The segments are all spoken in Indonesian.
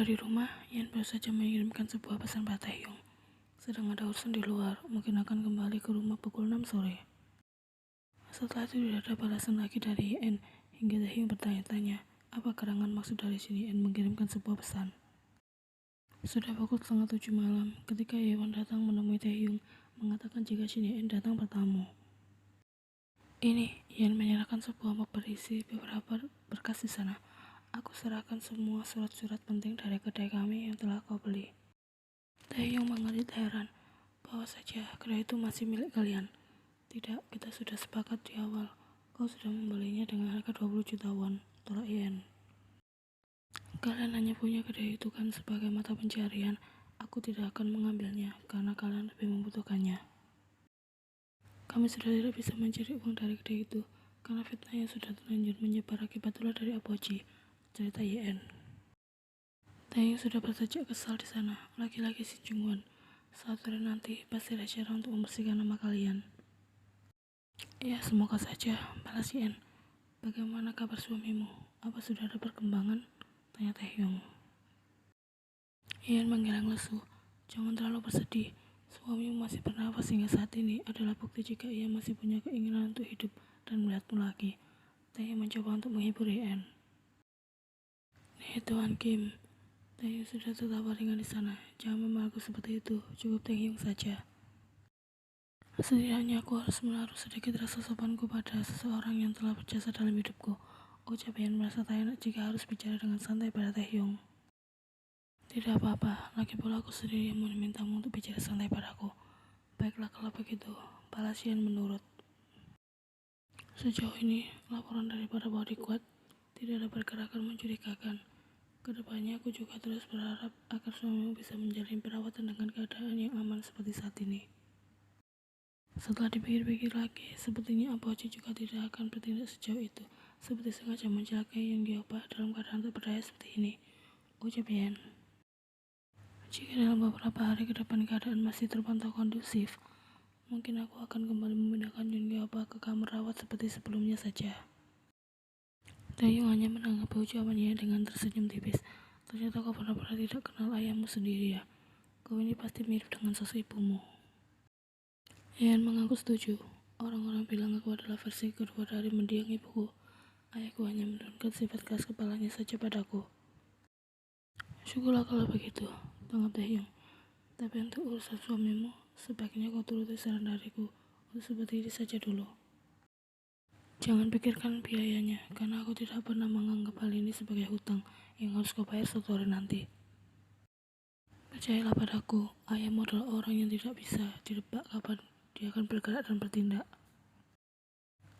Dari rumah, Ian baru saja mengirimkan sebuah pesan pada Taehyung. Sedang ada urusan di luar, mungkin akan kembali ke rumah pukul 6 sore. Setelah itu tidak ada balasan lagi dari Ian, hingga Taehyung bertanya-tanya, apa gerangan maksud dari sini Ian mengirimkan sebuah pesan. Sudah pukul 6:30 malam, ketika Yeon datang menemui Taehyung, mengatakan jika Shin Ian datang bertamu. Ini, Ian menyerahkan sebuah map berisi beberapa berkas di sana. Aku serahkan semua surat-surat penting dari kedai kami yang telah kau beli. Taehyung mengerit heran. Bawa saja, kedai itu masih milik kalian. Tidak, kita sudah sepakat di awal. Kau sudah membelinya dengan harga 20 juta won, tolak Ian. Kalian hanya punya kedai itu kan sebagai mata pencarian. Aku tidak akan mengambilnya karena kalian lebih membutuhkannya. Kami sudah tidak bisa mencari uang dari kedai itu karena fitnah yang sudah terlanjur menyebar akibat ulah dari Apoji, cerita Yen. Taehyung sudah bertajak kesal di sana, laki-laki si Jungwon. Saat sore nanti pasti ada cara untuk membersihkan nama kalian. Ya, semoga saja, balas Yen. Bagaimana kabar suamimu? Apa sudah ada perkembangan? Tanya Taehyung. Yen menggeleng lesu. Jangan terlalu bersedih. Suamimu masih bernafas hingga saat ini adalah bukti jika ia masih punya keinginan untuk hidup dan melihatmu lagi. Taehyung mencoba untuk menghibur Yen. Nih Tuan Kim, Taehyung sudah tertawa ringan di sana. Jangan memelukku seperti itu, cukup Taehyung saja. Setidaknya aku harus menaruh sedikit rasa sopanku pada seseorang yang telah berjasa dalam hidupku. Ucap Yen merasa tak enak jika harus bicara dengan santai pada Taehyung. Tidak apa-apa, lagi pula aku sendiri yang memintamu untuk bicara santai padaku. Baiklah kalau begitu, balas Yen menurut. Sejauh ini, laporan daripada bodyguard tidak ada pergerakan mencurigakan. Kedepannya aku juga terus berharap agar suamimu bisa menjalani perawatan dengan keadaan yang aman seperti saat ini. Setelah dipikir-pikir lagi, sepertinya Apoji juga tidak akan bertindak sejauh itu, seperti sengaja mencelakai Yoon Gyeopa dalam keadaan tak berdaya seperti ini. Ucap Yen. Jika dalam beberapa hari ke depan keadaan masih terpantau kondusif, mungkin aku akan kembali memindahkan Yoon Gyeopa ke kamar rawat seperti sebelumnya saja. Taehyung hanya menanggapi ucapannya dengan tersenyum tipis. Ternyata kau benar-benar tidak kenal ayahmu sendiri ya. Kau ini pasti mirip dengan sosok ibumu. Ian mengaku setuju. Orang-orang bilang aku adalah versi kedua dari mendiang ibuku. Ayahku hanya menurunkan sifat keras kepalanya saja padaku. Syukurlah kalau begitu, tanggap Taehyung. Tapi untuk urusan suamimu, sebaiknya kau turuti saran dariku untuk seperti ini saja dulu. Jangan pikirkan biayanya, karena aku tidak pernah menganggap hal ini sebagai hutang yang harus kau bayar suatu hari nanti. Percayalah padaku, ayahmu adalah orang yang tidak bisa ditebak kapan dia akan bergerak dan bertindak.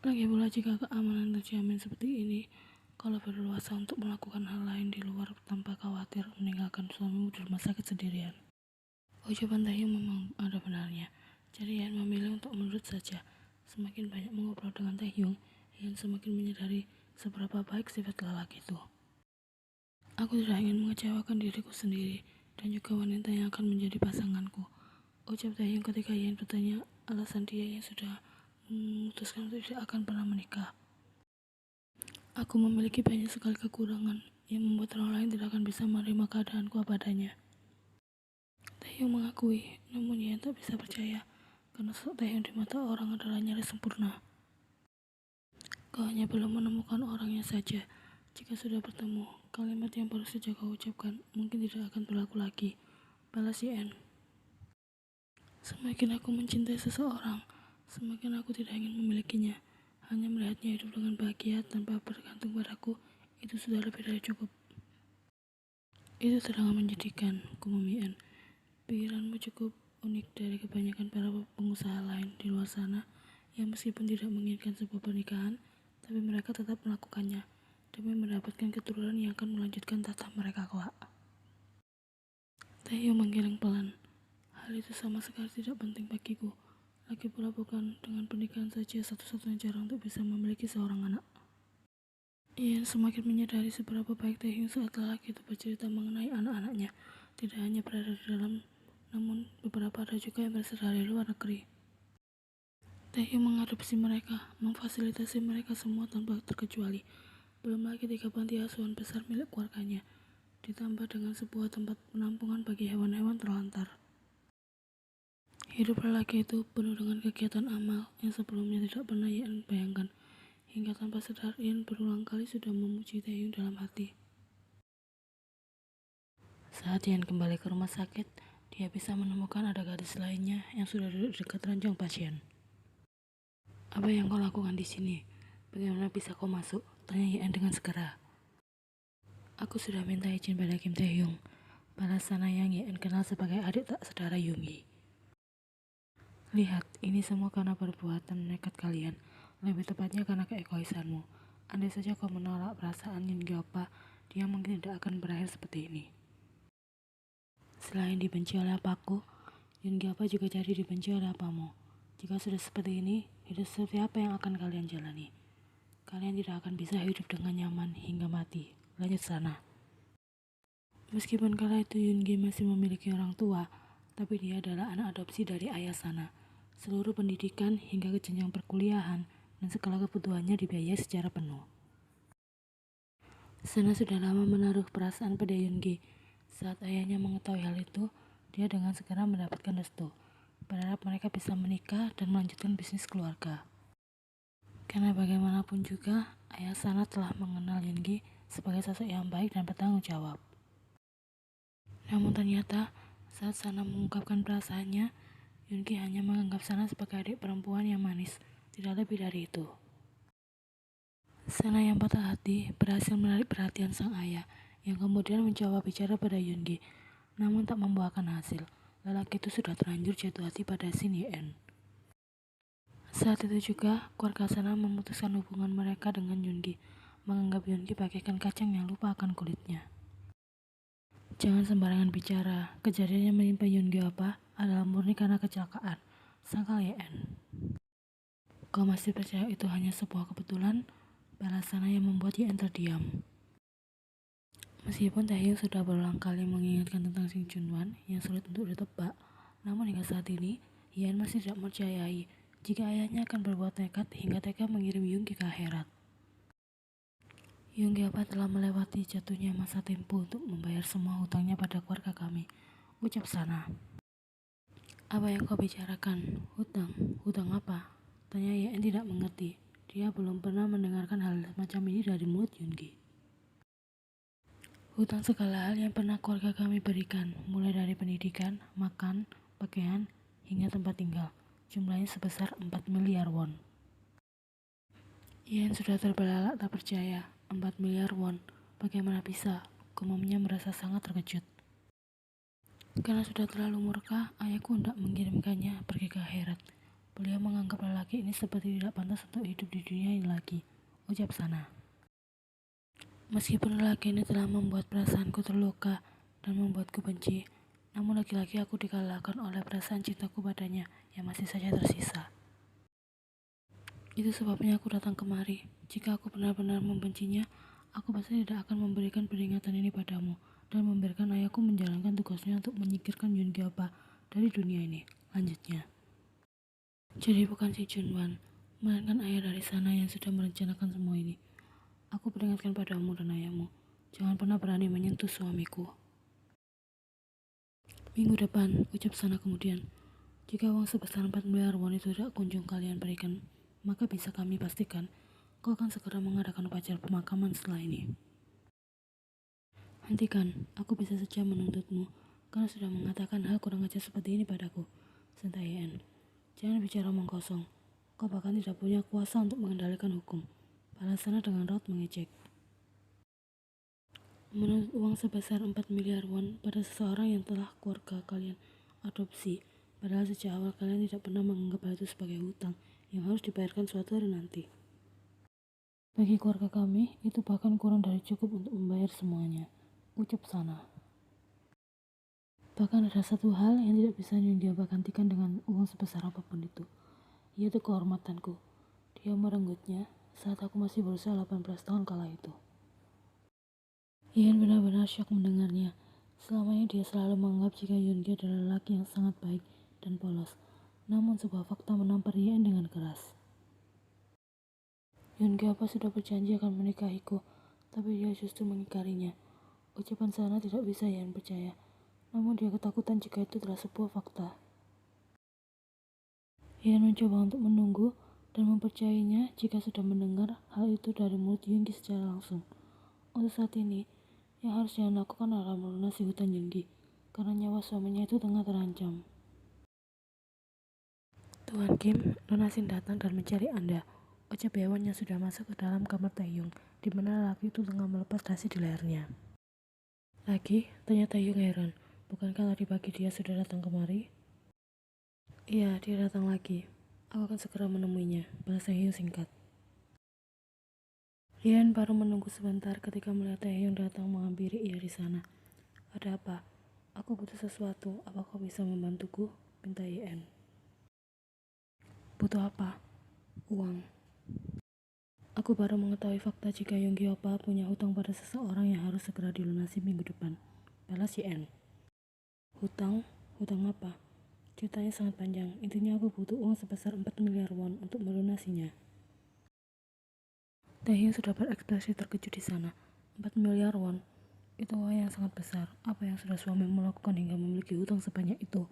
Lagi pula jika keamanan terjamin seperti ini, kalau berleluasa untuk melakukan hal lain di luar tanpa khawatir meninggalkan suamimu di rumah sakit sendirian. Ucapan Taehyung memang ada benarnya, jadi Ian memilih untuk menurut saja. Semakin banyak mengobrol dengan Taehyung, Ian semakin menyadari seberapa baik sifat lelaki itu. Aku tidak ingin mengecewakan diriku sendiri dan juga wanita yang akan menjadi pasanganku. Ucap Taehyung ketika Ian bertanya alasan dia yang sudah memutuskan untuk tidak akan pernah menikah. Aku memiliki banyak sekali kekurangan yang membuat orang lain tidak akan bisa menerima keadaanku apa adanya. Taehyung mengakui, namun ia tak bisa percaya karena sosok Taehyung di mata orang adalah nyaris sempurna. Kau hanya belum menemukan orangnya saja. Jika sudah bertemu, kalimat yang baru saja kau ucapkan mungkin tidak akan berlaku lagi. Balas Yen. Semakin aku mencintai seseorang, semakin aku tidak ingin memilikinya. Hanya melihatnya hidup dengan bahagia tanpa bergantung padaku, itu sudah lebih dari cukup. Itu sangat menjadikan, kumomian. Pikiranmu cukup unik dari kebanyakan para pengusaha lain di luar sana yang meskipun tidak menginginkan sebuah pernikahan, tapi mereka tetap melakukannya demi mendapatkan keturunan yang akan melanjutkan tahta mereka kelak. Taehyung menggeleng pelan. Hal itu sama sekali tidak penting bagiku. Lagi pula bukan dengan pernikahan saja satu-satunya cara untuk bisa memiliki seorang anak. Ian semakin menyadari seberapa baik Taehyung saat lelaki itu bercerita mengenai anak-anaknya. Tidak hanya berada di dalam, namun beberapa ada juga yang berasal dari luar negeri. Taehyung mengadopsi mereka, memfasilitasi mereka semua tanpa terkecuali. Belum lagi 3 panti asuhan besar milik keluarganya. ditambah dengan sebuah tempat penampungan bagi hewan-hewan terlantar. Hidup lelaki itu penuh dengan kegiatan amal yang sebelumnya tidak pernah Yen bayangkan, hingga tanpa sadar Yen berulang kali sudah memuji Taehyung dalam hati. Saat Yen kembali ke rumah sakit, dia bisa menemukan ada gadis lainnya yang sudah duduk dekat ranjang pasien. "Apa yang kau lakukan di sini? Bagaimana bisa kau masuk?" tanya Yen dengan segera. "Aku sudah minta izin pada Kim Taehyung," balas Sana yang Yen kenal sebagai adik tak saudara Yoongi. "Lihat, ini semua karena perbuatan nekat kalian. Lebih tepatnya karena keegoisanmu. Andai saja kau menolak perasaan Yoongi Oppa, dia mungkin tidak akan berakhir seperti ini. Selain dibenci oleh apaku, Yoongi Oppa juga jadi dibenci oleh apamu. Jika sudah seperti ini, hidup seperti apa yang akan kalian jalani? Kalian tidak akan bisa hidup dengan nyaman hingga mati," lanjut Sana. Meskipun kala itu Yoongi masih memiliki orang tua, tapi dia adalah anak adopsi dari ayah Sana. Seluruh pendidikan hingga ke jenjang perkuliahan dan segala kebutuhannya dibiayai secara penuh. Sana sudah lama menaruh perasaan pada Yoongi. Saat ayahnya mengetahui hal itu, dia dengan segera mendapatkan restu, berharap mereka bisa menikah dan melanjutkan bisnis keluarga. Karena bagaimanapun juga, ayah Sana telah mengenal Yoongi sebagai sosok yang baik dan bertanggung jawab. Namun ternyata, saat Sana mengungkapkan perasaannya, Yoongi hanya menganggap Sana sebagai adik perempuan yang manis, tidak lebih dari itu. Sana yang patah hati berhasil menarik perhatian sang ayah, yang kemudian mencoba bicara pada Yoongi, namun tak membuahkan hasil. Lelaki itu sudah terlanjur jatuh hati pada Shin Ye-en. Saat itu juga, keluarga Sana memutuskan hubungan mereka dengan Yoongi, menganggap Yoongi bagaikan kacang yang lupa akan kulitnya. "Jangan sembarangan bicara, kejadian yang menimpa Yoongi Oppa adalah murni karena kecelakaan," sangkal Ye-en. "Kau masih percaya itu hanya sebuah kebetulan?" balas Sana yang membuat Ye-en terdiam. Meskipun Taehyung sudah berulang kali mengingatkan tentang Shin Junwan yang sulit untuk ditebak, namun hingga saat ini, Ye-en masih tidak mempercayai jika ayahnya akan berbuat nekat hingga tega mengirim Yoongi ke akhirat. "Yoongi Oppa telah melewati jatuhnya masa tempo untuk membayar semua hutangnya pada keluarga kami," ucap Sana. "Apa yang kau bicarakan? Hutang? Hutang apa?" tanya Ye-en tidak mengerti. Dia belum pernah mendengarkan hal macam ini dari mulut Yoongi. "Hutang segala hal yang pernah keluarga kami berikan, mulai dari pendidikan, makan, pakaian, hingga tempat tinggal. Jumlahnya sebesar 4 miliar won. Yen sudah terbelalak tak percaya. 4 miliar won. Bagaimana bisa? Gumamnya merasa sangat terkejut. Karena sudah terlalu murka, ayahku hendak mengirimkannya pergi ke akhirat. Beliau menganggap lelaki ini seperti tidak pantas untuk hidup di dunia ini lagi, ucap Sana. Meskipun lelaki ini telah membuat perasaanku terluka dan membuatku benci, namun lagi-lagi aku dikalahkan oleh perasaan cintaku padanya yang masih saja tersisa. Itu sebabnya aku datang kemari. Jika aku benar-benar membencinya, aku pasti tidak akan memberikan peringatan ini padamu dan membiarkan ayahku menjalankan tugasnya untuk menyingkirkan Yoongi Oppa dari dunia ini, lanjutnya. Jadi bukan si Junwan, melainkan ayah dari Sana yang sudah merencanakan semua ini. Aku peringatkan padamu dan ayahmu, jangan pernah berani menyentuh suamiku. Minggu depan, ucap Sana kemudian, jika uang sebesar 4 miliar won itu tidak kunjung kalian berikan, maka bisa kami pastikan kau akan segera mengadakan upacara pemakaman setelah ini. Hentikan, aku bisa saja menuntutmu karena sudah mengatakan hal kurang ajar seperti ini padaku, sentai Yen. Jangan bicara omong kosong, kau bahkan tidak punya kuasa untuk mengendalikan hukum, balas Sana dengan raut mengejek. Menuntut uang sebesar 4 miliar won pada seseorang yang telah keluarga kalian adopsi, padahal sejak awal kalian tidak pernah menganggap hal itu sebagai hutang yang harus dibayarkan suatu hari nanti. Bagi keluarga kami, itu bahkan kurang dari cukup untuk membayar semuanya, ucap Sana. Bahkan ada satu hal yang tidak bisa Yoongi Oppa gantikan dengan uang sebesar apapun itu, yaitu kehormatanku. Dia merenggutnya saat aku masih berusia 18 tahun kala itu. Yen benar-benar syok mendengarnya. Selama ini dia selalu menganggap jika Yoongi adalah lelaki yang sangat baik dan polos. Namun sebuah fakta menampar Yen dengan keras. Yoongi Oppa sudah berjanji akan menikahiku, tapi dia justru mengingkarinya, Ucapan sana tidak bisa Yan percaya, namun dia ketakutan jika itu adalah sebuah fakta. Yan mencoba untuk menunggu dan mempercayainya jika sudah mendengar hal itu dari mulut Yoongi secara langsung. Untuk saat ini, yang harus Yan lakukan adalah melunasi hutang Yoongi, karena nyawa suaminya itu tengah terancam. Tuan Kim, Nona Sin datang dan mencari Anda, ucap Yeon yang sudah masuk ke dalam kamar Taehyung, di mana lelaki itu tengah melepas dasi di lehernya. Lagi, tanya Taehyung heran, bukankah tadi pagi dia sudah datang kemari? Iya, dia datang lagi. Aku akan segera menemuinya, balas Taehyung singkat. Rian baru menunggu sebentar ketika melihat Taehyung datang menghampiri ia di sana. Ada apa? Aku butuh sesuatu, apa kau bisa membantuku? Pinta Yen. Butuh apa? Uang. Aku baru mengetahui fakta jika Yoongi Oppa punya hutang pada seseorang yang harus segera dilunasi minggu depan. Balas Yen. Hutang? Hutang apa? Ceritanya sangat panjang, intinya aku butuh uang sebesar 4 miliar won untuk melunasinya. Taehyung sudah berekspresi terkejut di sana. 4 miliar won? Itu uang yang sangat besar. Apa yang sudah suamimu lakukan hingga memiliki hutang sebanyak itu?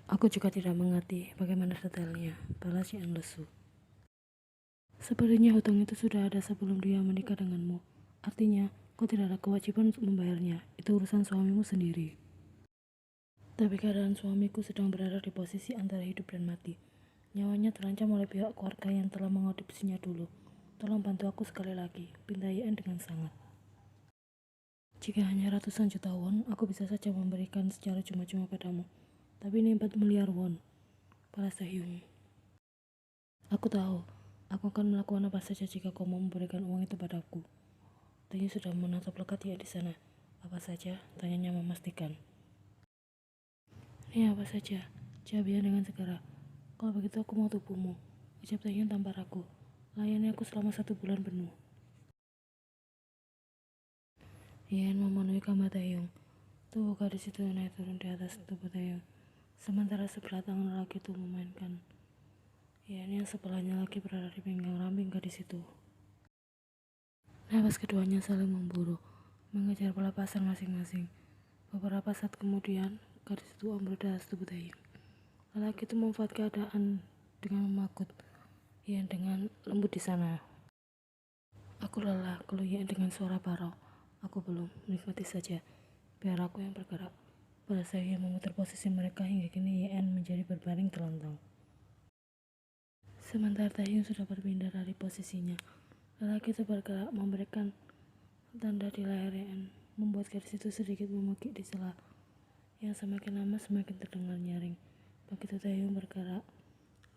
Aku juga tidak mengerti bagaimana detailnya, balas Yen lesu. Sepertinya hutang itu sudah ada sebelum dia menikah denganmu. Artinya, kau tidak ada kewajiban untuk membayarnya. Itu urusan suamimu sendiri. Tapi keadaan suamiku sedang berada di posisi antara hidup dan mati. Nyawanya terancam oleh pihak keluarga yang telah mengadopsinya dulu. Tolong bantu aku sekali lagi, pinta Yen dengan sangat. Jika hanya ratusan juta won, aku bisa saja memberikan secara cuma-cuma padamu. Tapi ini 4 miliar won, balas Taehyung. Aku tahu, aku akan melakukan apa saja jika kau mau memberikan uang itu padaku. Taehyung sudah menatap lekat ia di sana. Apa saja? Tanyanya memastikan. Ini apa saja? Jawabnya dengan segera. Kalau begitu aku mau tubuhmu, ucap Taehyung tanpa ragu. Layani aku selama 1 bulan penuh. Yen memenuhi kamar Taehyung. Tubuh gadis itu naik turun di atas tubuh Taehyung. Sementara sebelah tangan lelaki itu memainkan. Yen yang sebelahnya lagi berada di pinggang ramping gadis itu. Nafas keduanya saling memburu, mengejar pelepasan masing-masing. Beberapa saat kemudian, gadis itu ambruk di atas tubuh Taehyung. Lelaki itu memanfaat keadaan dengan memakut Yen dengan lembut di sana. Aku lelah, keluh Yen dengan suara parau. Aku belum, menikmati saja. Biar aku yang bergerak. Pada saya memutar posisi mereka hingga kini Yen menjadi berbaring telentang. Sementara Taehyung sudah berpindah dari posisinya. Lelaki itu bergerak memberikan tanda di leher Yen, membuat gadis itu sedikit memekik di celah. Yang semakin lama semakin terdengar nyaring. Begitu Taehyung bergerak,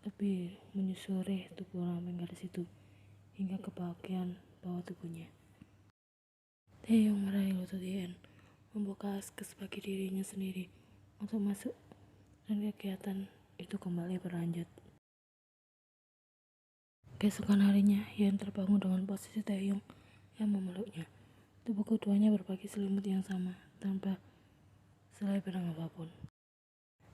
lebih menyusuri tubuh ramping gadis itu hingga ke bagian bawah tubuhnya. Taehyung meraih lutut Yen, membuka akses bagi dirinya sendiri untuk masuk dan kegiatan itu kembali berlanjut. Keesokan harinya, Yen terbangun dengan posisi Taehyung yang memeluknya. Tubuh keduanya berbagi selimut yang sama tanpa selai benang apapun.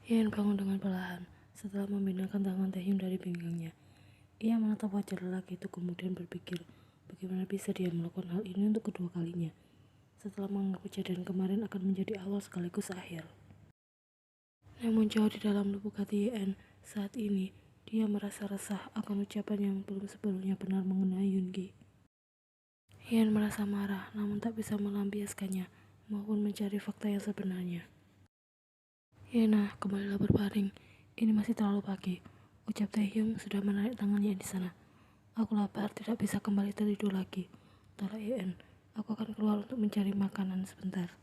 Yen bangun dengan perlahan setelah memindahkan tangan Taehyung dari pinggangnya. Ia menatap wajah lelaki itu kemudian berpikir bagaimana bisa dia melakukan hal ini untuk kedua kalinya. Setelah menganggap kejadian kemarin akan menjadi awal sekaligus akhir. Namun jauh di dalam lubuk hati Yen saat ini, dia merasa resah akan ucapan yang belum sebelumnya benar mengenai Yoongi. Yen merasa marah namun tak bisa melampiaskannya maupun mencari fakta yang sebenarnya. Yena, kembalilah berbaring. Ini masih terlalu pagi. Ucap Taehyung sudah menarik tangannya di sana. Aku lapar, tidak bisa kembali tertidur lagi. Tolak Yen, aku akan keluar untuk mencari makanan sebentar.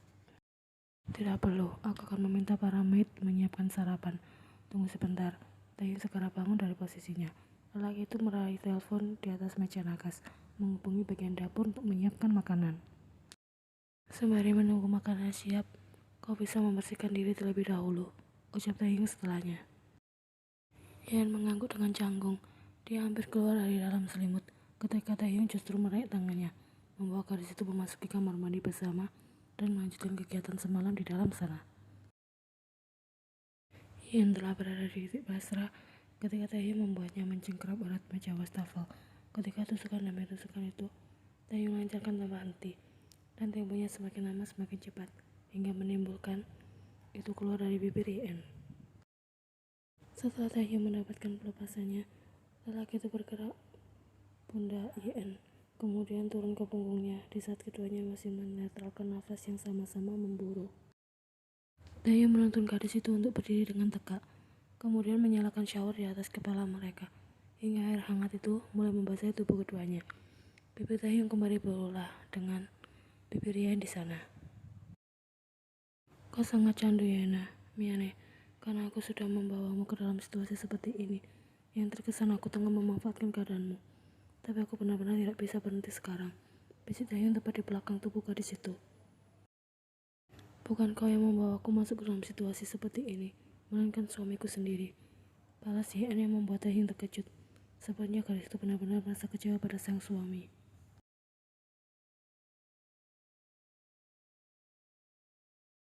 Tidak perlu, aku akan meminta para maid menyiapkan sarapan. Tunggu sebentar. Taehyung segera bangun dari posisinya. Lelaki itu meraih telepon di atas meja nagas, menghubungi bagian dapur untuk menyiapkan makanan. Sembari menunggu makanan siap, kau bisa membersihkan diri terlebih dahulu, ucap Taehyung setelahnya. Yen mengangguk dengan canggung. Dia hampir keluar dari dalam selimut ketika Taehyung justru meraih tangannya, membawa gadis itu memasuki kamar mandi bersama dan melanjutkan kegiatan semalam di dalam sana. Yen telah berada di titik pasrah ketika Taehyung membuatnya mencengkeram erat meja wastafel. Ketika tusukan demi tusukan itu, Taehyung lancarkan tanpa henti dan temponya semakin lama semakin cepat, hingga menimbulkan itu keluar dari bibir Yen. Setelah Taehyung mendapatkan pelepasannya, lelaki itu bergerak pundak Yen, kemudian turun ke punggungnya di saat keduanya masih menetralkan nafas yang sama-sama memburu. Taehyung menuntun gadis itu untuk berdiri dengan tegak, kemudian menyalakan shower di atas kepala mereka, hingga air hangat itu mulai membasahi tubuh keduanya. Bibir Taehyung kembali berulah dengan bibir Yen di sana. Kau sangat candu, Yena, Miyane, karena aku sudah membawamu ke dalam situasi seperti ini, yang terkesan aku tengah memanfaatkan keadaanmu. Tapi aku benar-benar tidak bisa berhenti sekarang. Bisik Taehyung tepat di belakang tubuh gadis itu. Bukan kau yang membawaku masuk ke dalam situasi seperti ini, melainkan suamiku sendiri. Balas Yen yang membuat Taehyung terkejut. Sepertinya gadis itu benar-benar merasa kecewa pada sang suami.